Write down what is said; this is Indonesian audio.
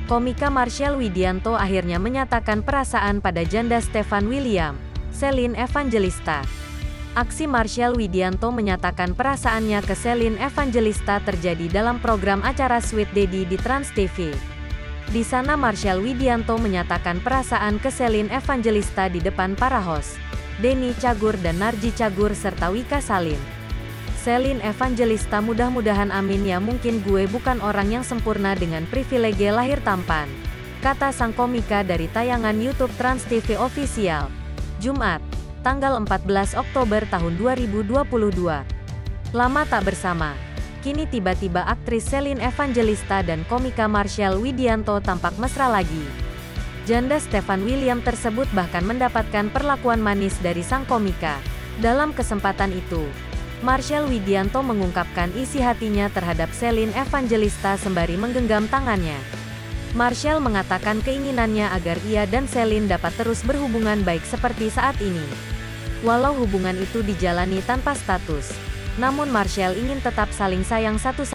Komika Marshell Widianto akhirnya menyatakan perasaan pada janda Stefan William, Celine Evangelista. Aksi Marshell Widianto menyatakan perasaannya ke Celine Evangelista terjadi dalam program acara Sweet Daddy di Trans TV. Di sana Marshell Widianto menyatakan perasaan ke Celine Evangelista di depan para host, Denny Cagur dan Narji Cagur serta Wika Salim. Celine Evangelista, mudah-mudahan amin ya, mungkin gue bukan orang yang sempurna dengan privilege lahir tampan, kata sang komika dari tayangan YouTube Trans TV Official. Jumat, tanggal 14 Oktober tahun 2022. Lama tak bersama. Kini tiba-tiba aktris Celine Evangelista dan komika Marshell Widianto tampak mesra lagi. Janda Stefan William tersebut bahkan mendapatkan perlakuan manis dari sang komika. Dalam kesempatan itu, Marshell Widianto mengungkapkan isi hatinya terhadap Celine Evangelista sembari menggenggam tangannya. Marshell mengatakan keinginannya agar ia dan Celine dapat terus berhubungan baik seperti saat ini. Walau hubungan itu dijalani tanpa status, namun Marshell ingin tetap saling sayang satu sama lain.